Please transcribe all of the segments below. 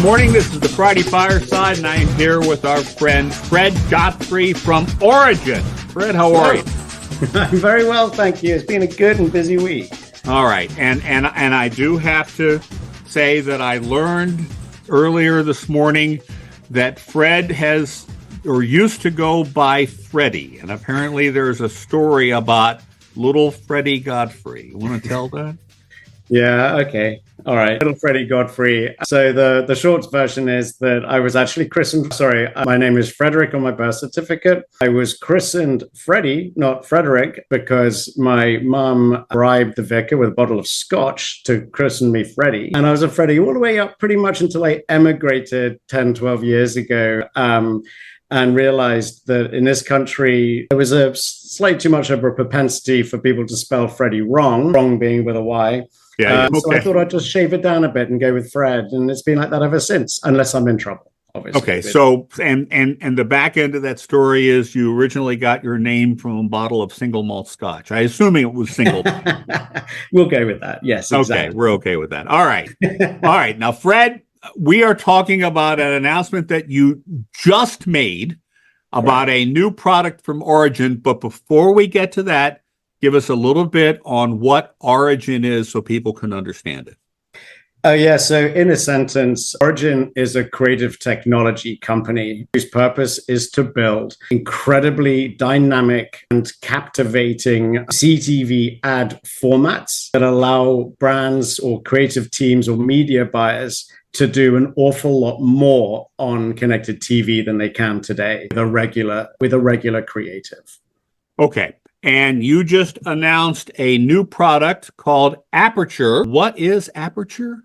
morning. This is the Friday Fireside, and I am here with our friend Fred Godfrey from Origin. Fred, how are you? I'm very well, thank you. It's been a good and busy week. All right, and I do have to say that I learned earlier this morning that Fred has or used to go by Freddie, and apparently there's a story about little Freddie Godfrey. You want to tell that? Yeah, okay. All right. Little Freddie Godfrey. So the short version is that I was actually christened. Sorry, my name is Frederick on my birth certificate. I was christened Freddie, not Frederick, because my mum bribed the vicar with a bottle of scotch to christen me Freddie. And I was a Freddie all the way up pretty much until I emigrated 10, 12 years ago. And realized that in this country, there was a slightly too much of a propensity for people to spell Freddie wrong being with a Y. Yeah, okay. So I thought I'd just shave it down a bit and go with Fred, and it's been like that ever since, unless I'm in trouble, obviously. Okay, so and the back end of that story is you originally got your name from a bottle of single malt scotch. I assuming it was single. We'll go with that. Yes, exactly. Okay, we're okay with that. All right. All right. Now, Fred, we are talking about an announcement that you just made about a new product from Origin, but before we get to that, give us a little bit on what Origin is so people can understand it. Yeah, so in a sentence, Origin is a creative technology company whose purpose is to build incredibly dynamic and captivating CTV ad formats that allow brands or creative teams or media buyers to do an awful lot more on connected TV than they can today with a regular creative. Okay. And you just announced a new product called Aperture. What is Aperture?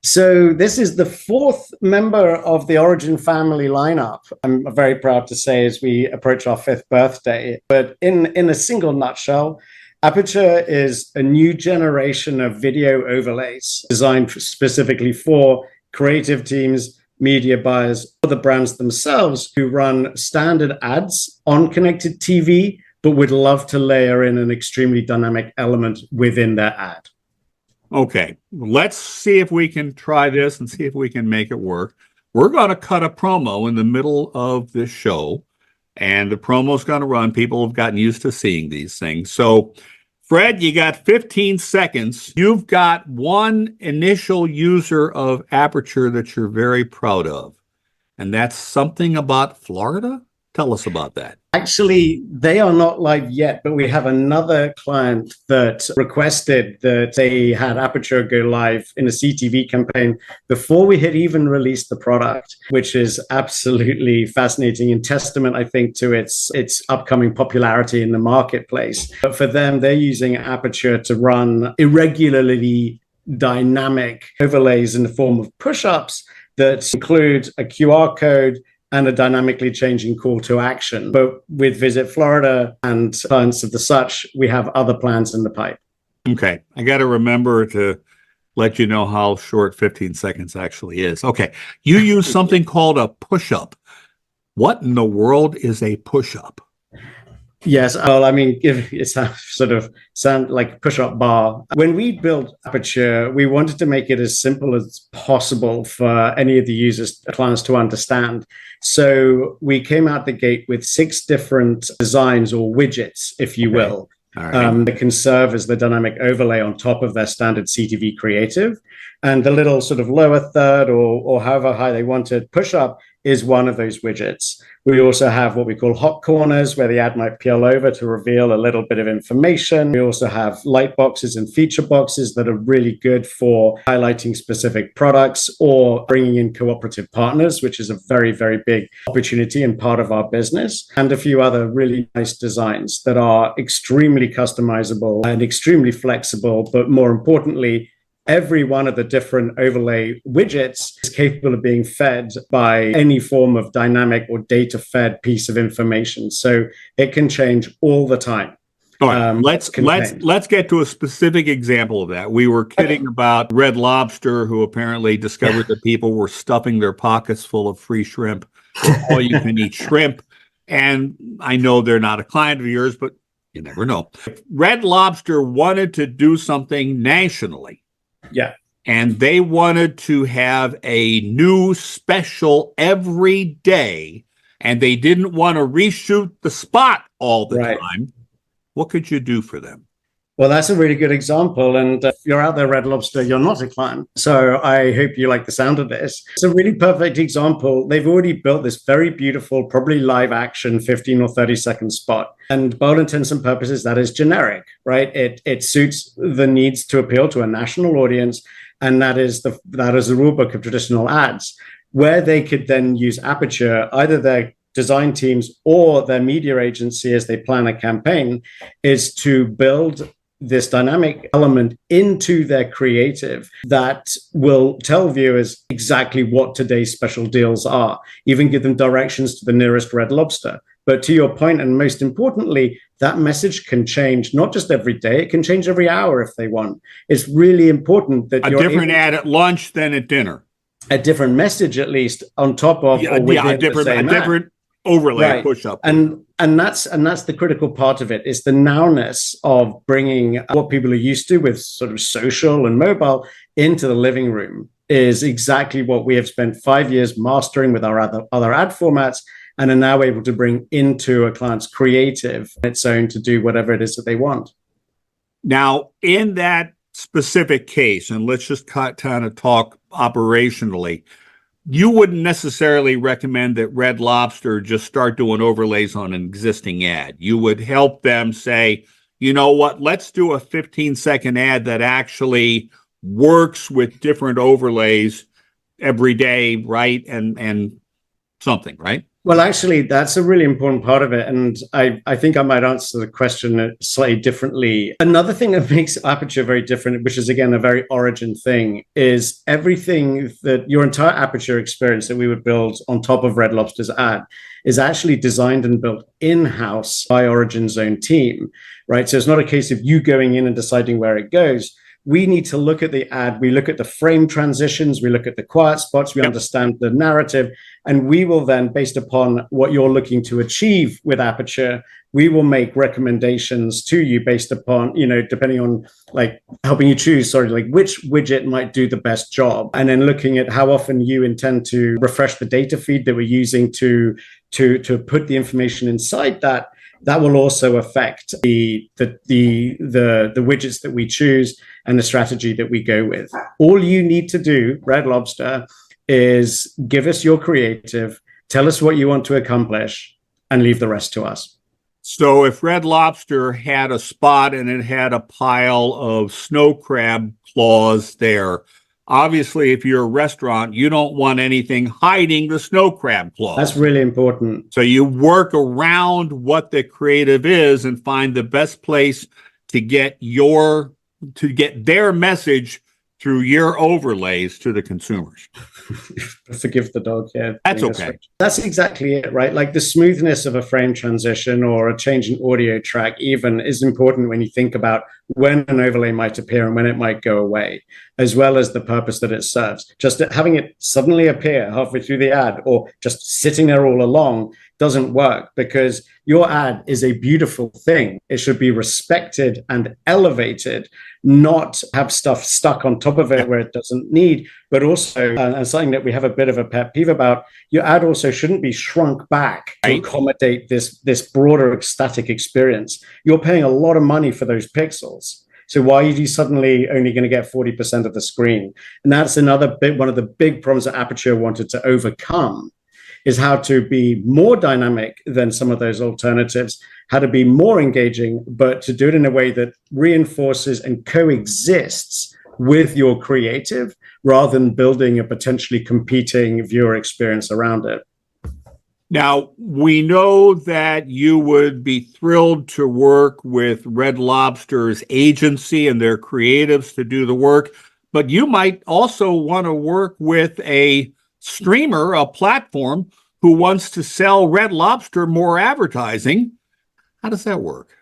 So this is the fourth member of the Origin family lineup. I'm very proud to say as we approach our fifth birthday. But in a single nutshell, Aperture is a new generation of video overlays designed specifically for creative teams, media buyers, or the brands themselves who run standard ads on connected TV, but would love to layer in an extremely dynamic element within their ad. Okay, let's see if we can try this and see if we can make it work. We're going to cut a promo in the middle of this show, and the promo is going to run. People have gotten used to seeing these things. So, Fred, you got 15 seconds. You've got one initial user of Aperture that you're very proud of, and that's something about Florida. Tell us about that. Actually, they are not live yet, but we have another client that requested that they had Aperture go live in a CTV campaign before we had even released the product, which is absolutely fascinating and testament, I think, to its upcoming popularity in the marketplace. But for them, they're using Aperture to run irregularly dynamic overlays in the form of push-ups that include a QR code and a dynamically changing call to action. But with Visit Florida and clients of the such, we have other plans in the pipe. Okay. I got to remember to let you know how short 15 seconds actually is. Okay. You use something called a push-up. What in the world is a push-up? Yes, well, I mean, it's a sort of sound like a push-up bar. When we built Aperture, we wanted to make it as simple as possible for any of the users, clients to understand. So we came out the gate with 6 different designs or widgets, if you will, that can serve as the dynamic overlay on top of their standard CTV creative. And the little sort of lower third or however high they wanted push-up is one of those widgets. We also have what we call hot corners, where the ad might peel over to reveal a little bit of information. We also have light boxes and feature boxes that are really good for highlighting specific products or bringing in cooperative partners, which is a very, very big opportunity and part of our business. And a few other really nice designs that are extremely customizable and extremely flexible, but more importantly, every one of the different overlay widgets is capable of being fed by any form of dynamic or data-fed piece of information. So it can change all the time. All right, let's get to a specific example of that. We were kidding about Red Lobster, who apparently discovered that people were stuffing their pockets full of free shrimp, all you can eat shrimp. And I know they're not a client of yours, but you never know. Red Lobster wanted to do something nationally. Yeah. and they wanted to have a new special every day, and they didn't want to reshoot the spot all the time, what could you do for them? Well, that's a really good example. And if you're out there, Red Lobster, you're not a client. So I hope you like the sound of this. It's a really perfect example. They've already built this very beautiful, probably live action 15 or 30-second spot. And by all intents and purposes, that is generic, right? It suits the needs to appeal to a national audience. And that is the rule book of traditional ads, where they could then use Aperture, either their design teams or their media agency as they plan a campaign, is to build this dynamic element into their creative that will tell viewers exactly what today's special deals are, even give them directions to the nearest Red Lobster. But to your point, and most importantly, that message can change not just every day, it can change every hour if they want. It's really important that a different ad at lunch than at dinner. A different message, at least, on top of a different overlay push up. And that's the critical part of it, is the nowness of bringing what people are used to with sort of social and mobile into the living room is exactly what we have spent 5 years mastering with our other ad formats, and are now able to bring into a client's creative its own to do whatever it is that they want. Now, in that specific case, and let's just kind of talk operationally, you wouldn't necessarily recommend that Red Lobster just start doing overlays on an existing ad. You would help them say, you know what, let's do a 15-second ad that actually works with different overlays every day, right? And something, right? Well, actually, that's a really important part of it. And I think I might answer the question slightly differently. Another thing that makes Aperture very different, which is, again, a very origin thing, is everything that your entire Aperture experience that we would build on top of Red Lobster's ad is actually designed and built in-house by Origin's own team, right? So it's not a case of you going in and deciding where it goes. We need to look at the ad. We look at the frame transitions. We look at the quiet spots. We understand the narrative. And we will then, based upon what you're looking to achieve with Aperture, we will make recommendations to you based upon, depending on helping you choose, which widget might do the best job. And then looking at how often you intend to refresh the data feed that we're using to put the information inside that. That will also affect the widgets that we choose and the strategy that we go with. All you need to do, Red Lobster, is give us your creative, tell us what you want to accomplish, and leave the rest to us. So if Red Lobster had a spot and it had a pile of snow crab claws there, obviously, if you're a restaurant, you don't want anything hiding the snow crab claws. That's really important. So you work around what the creative is and find the best place to get their message through your overlays to the consumers. Forgive the dog here. That's okay. That's exactly it, right? Like the smoothness of a frame transition or a change in audio track even is important when you think about when an overlay might appear and when it might go away, as well as the purpose that it serves. Just having it suddenly appear halfway through the ad or just sitting there all along doesn't work, because your ad is a beautiful thing. It should be respected and elevated, not have stuff stuck on top of it where it doesn't need, but also, and something that we have a bit of a pet peeve about, your ad also shouldn't be shrunk back to accommodate this broader ecstatic experience. You're paying a lot of money for those pixels. So why are you suddenly only going to get 40% of the screen? And that's one of the big problems that Aperture wanted to overcome, is how to be more dynamic than some of those alternatives, how to be more engaging, but to do it in a way that reinforces and coexists with your creative rather than building a potentially competing viewer experience around it. Now, we know that you would be thrilled to work with Red Lobster's agency and their creatives to do the work, but you might also want to work with a streamer, a platform, who wants to sell Red Lobster more advertising. How does that work?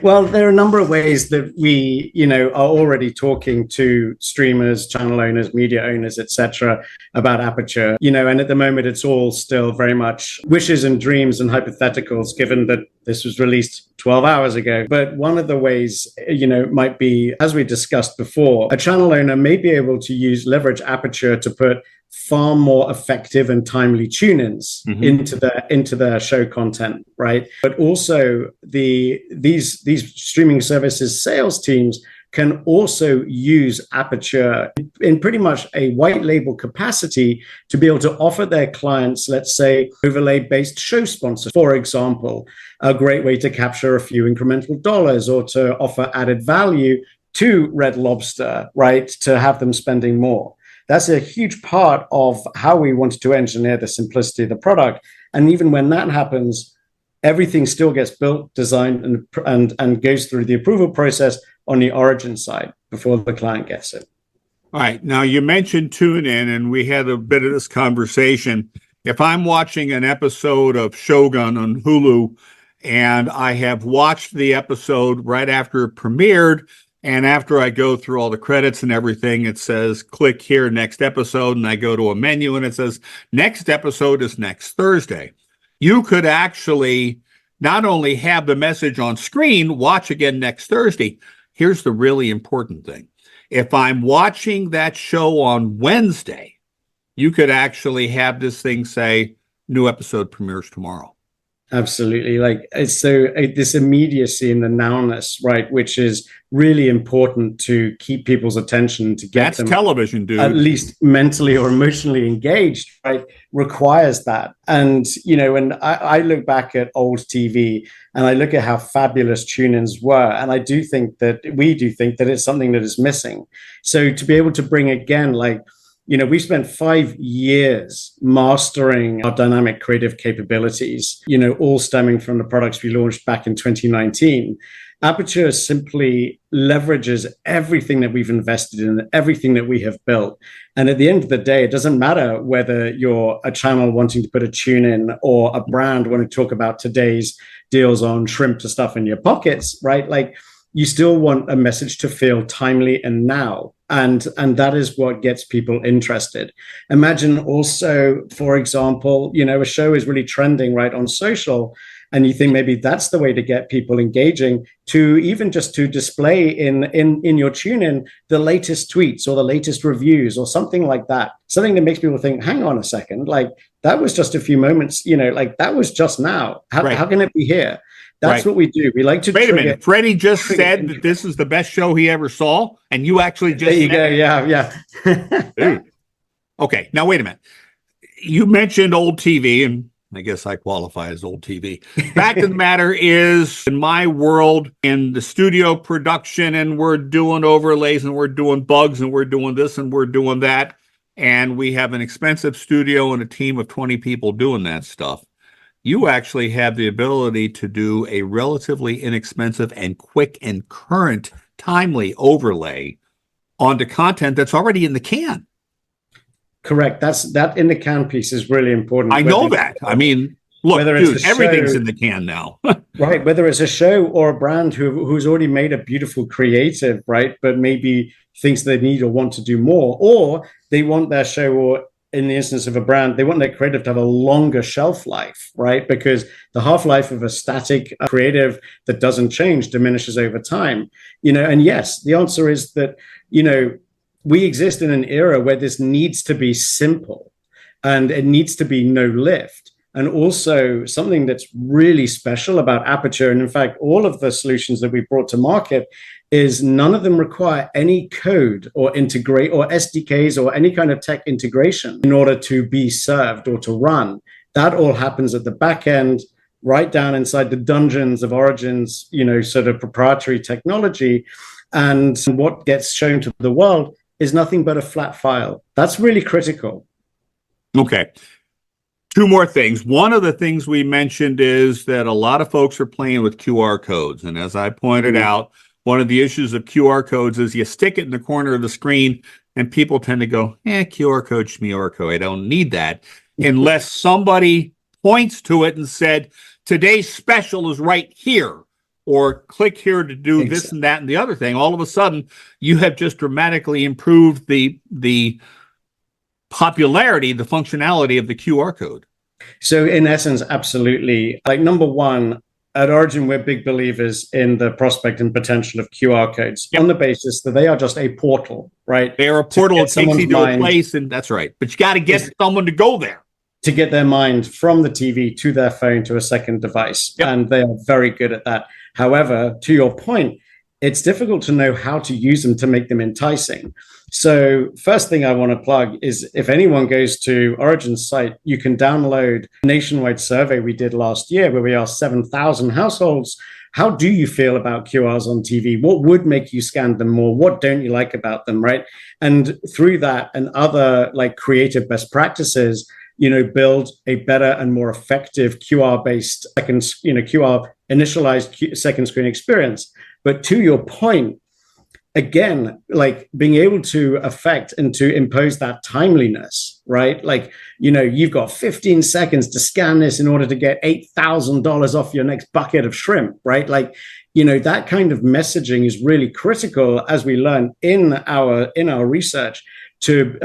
Well, there are a number of ways that we, are already talking to streamers, channel owners, media owners, etc., about Aperture. And at the moment, it's all still very much wishes and dreams and hypotheticals, given that this was released 12 hours ago. But one of the ways, might be, as we discussed before, a channel owner may be able to leverage Aperture to put far more effective and timely tune-ins into their show content, right? But also these streaming services sales teams can also use Aperture in pretty much a white label capacity to be able to offer their clients, let's say, overlay-based show sponsors, for example, a great way to capture a few incremental dollars or to offer added value to Red Lobster, right, to have them spending more. That's a huge part of how we wanted to engineer the simplicity of the product. And even when that happens, everything still gets built, designed, and goes through the approval process on the origin side before the client gets it. All right. Now, you mentioned tune-in, and we had a bit of this conversation. If I'm watching an episode of Shogun on Hulu, and I have watched the episode right after it premiered, and after I go through all the credits and everything, it says, click here, next episode. And I go to a menu and it says, next episode is next Thursday. You could actually not only have the message on screen, watch again next Thursday. Here's the really important thing. If I'm watching that show on Wednesday, you could actually have this thing say, new episode premieres tomorrow. Absolutely. This immediacy and the nowness, right, which is really important to keep people's attention, to get them television, dude. At least mentally or emotionally engaged, right, requires that. And, when I look back at old TV and I look at how fabulous tune-ins were, and we do think that it's something that is missing. So to be able to bring again, we spent 5 years mastering our dynamic creative capabilities, all stemming from the products we launched back in 2019. Aperture simply leverages everything that we've invested in, everything that we have built. And at the end of the day, it doesn't matter whether you're a channel wanting to put a tune in or a brand wanting to talk about today's deals on shrimp to stuff in your pockets, right? You still want a message to feel timely and now. And that is what gets people interested. Imagine also, for example, a show is really trending right on social, and you think maybe that's the way to get people engaging, to even just to display in your tune-in the latest tweets or the latest reviews or something like that. Something that makes people think, hang on a second, that was just a few moments, that was just now. How can it be here? That's what we do. We like to wait a minute. Freddie just said that this is the best show he ever saw, and you actually just there you go. Yeah. Okay, now wait a minute. You mentioned old TV, and I guess I qualify as old TV. Fact of the matter is, in my world, in the studio production, and we're doing overlays, and we're doing bugs, and we're doing this, and we're doing that, and we have an expensive studio and a team of 20 people doing that stuff. You actually have the ability to do a relatively inexpensive and quick and current, timely overlay onto content that's already in the can. Correct. That in the can piece is really important. I know that. I mean, look, dude, everything's in the can now. Right. Whether it's a show or a brand who's already made a beautiful creative, right, but maybe thinks they need or want to do more, or they want their show, or in the instance of a brand, they want their creative to have a longer shelf life, right? Because the half-life of a static creative that doesn't change diminishes over time. And yes, the answer is that, we exist in an era where this needs to be simple and it needs to be no lift. And also something that's really special about Aperture, and in fact, all of the solutions that we brought to market, is none of them require any code or integrate or SDKs or any kind of tech integration in order to be served or to run. That all happens at the back end, right down inside the dungeons of Origin's, sort of proprietary technology. And what gets shown to the world is nothing but a flat file. That's really critical. Okay. Two more things. One of the things we mentioned is that a lot of folks are playing with QR codes. And as I pointed out, one of the issues of QR codes is you stick it in the corner of the screen and people tend to go, QR code, schmear code. I don't need that. Unless somebody points to it and said, today's special is right here. or click here to do this and that and the other thing, all of a sudden you have just dramatically improved the popularity, the functionality of the QR code. So in essence, absolutely. Like number one, at Origin, we're big believers in the prospect and potential of QR codes on the basis that they are just a portal, right? They are a portal that takes you to a place, and that's right. But you got to get someone to go there. To get their mind from the TV to their phone to a second device. Yep. And they are very good at that. However, to your point, it's difficult to know how to use them to make them enticing. So first thing I want to plug is if anyone goes to Origin's site, you can download a nationwide survey we did last year where we asked 7,000 households, how do you feel about QRs on TV? What would make you scan them more? What don't you like about them, right? And through that and other like creative best practices, build a better and more effective QR-based QR initialized second screen experience. But to your point, again, like being able to affect and to impose that timeliness, right? Like, you've got 15 seconds to scan this in order to get $8,000 off your next bucket of shrimp, right? Like, that kind of messaging is really critical, as we learn in our research, to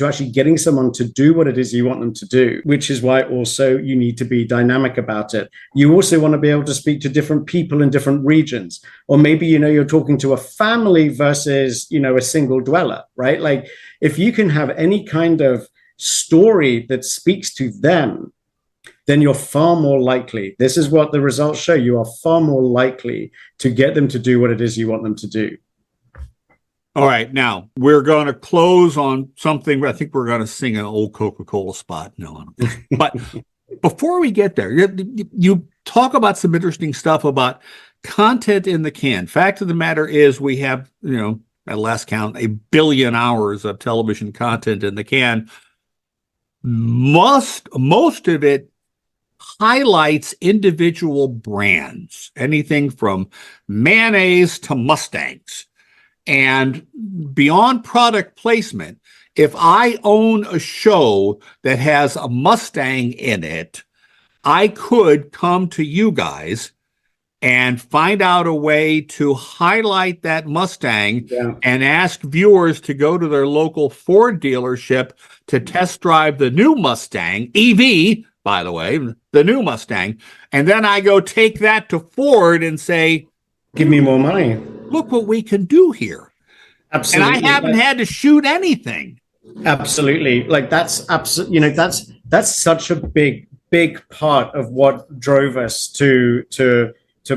actually getting someone to do what it is you want them to do, which is why also you need to be dynamic about it. You also want to be able to speak to different people in different regions, or maybe, you're talking to a family versus, a single dweller, right? Like if you can have any kind of story that speaks to them, then you're far more likely, this is what the results show, you are far more likely to get them to do what it is you want them to do. All right, now we're going to close on something. I think we're going to sing an old Coca-Cola spot. No, but before we get there, you talk about some interesting stuff about content in the can. Fact of the matter is, we have, at last count, 1 billion hours of television content in the can. Most of it highlights individual brands, anything from mayonnaise to Mustangs. And beyond product placement, if I own a show that has a Mustang in it, I could come to you guys and find out a way to highlight that Mustang and ask viewers to go to their local Ford dealership to test drive the new Mustang, EV, by the way, the new Mustang. And then I go take that to Ford and say, give me more money. Look what we can do here. Absolutely. And I haven't had to shoot anything. Absolutely. Like that's absolutely, that's such a big part of what drove us to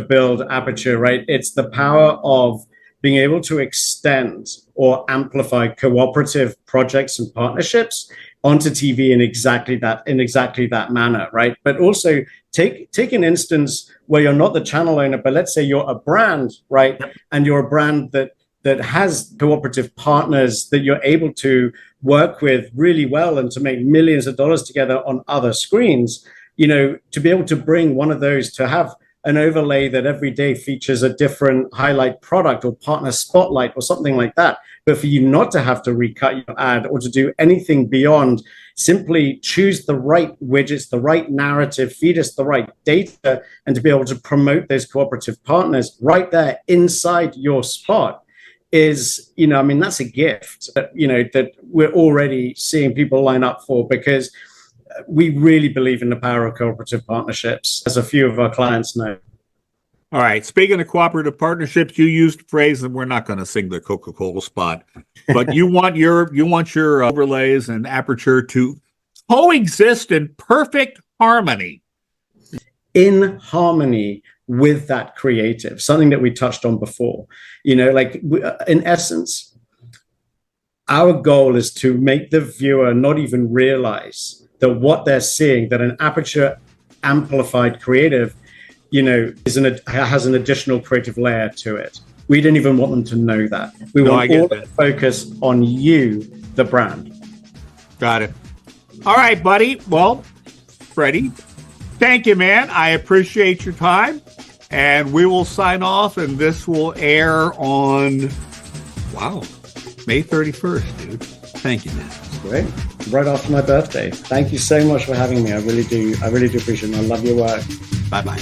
build Aperture, right? It's the power of being able to extend or amplify cooperative projects and partnerships onto TV in exactly that manner, right? But also take an instance where you're not the channel owner, but let's say you're a brand, right? And you're a brand that has cooperative partners that you're able to work with really well and to make millions of dollars together on other screens, to be able to bring one of those, to have an overlay that every day features a different highlight product or partner spotlight or something like that. But for you not to have to recut your ad or to do anything beyond simply choose the right widgets, the right narrative, feed us the right data, and to be able to promote those cooperative partners right there inside your spot is, that's a gift that, that we're already seeing people line up for, because we really believe in the power of cooperative partnerships, as a few of our clients know. All right. Speaking of cooperative partnerships, you used the phrase, and we're not going to sing the Coca-Cola spot, but you want your overlays and Aperture to coexist in perfect harmony. In harmony with that creative, something that we touched on before. In essence, our goal is to make the viewer not even realize that what they're seeing, that an Aperture amplified creative, has an additional creative layer to it. We don't even want them to know that. We want all to focus on you, the brand. Got it. All right, buddy. Well, Freddie, thank you, man. I appreciate your time. And we will sign off, and this will air on, May 31st, dude. Thank you, man. Great. Right after my birthday. Thank you so much for having me. I really do appreciate it. I love your work. Bye-bye.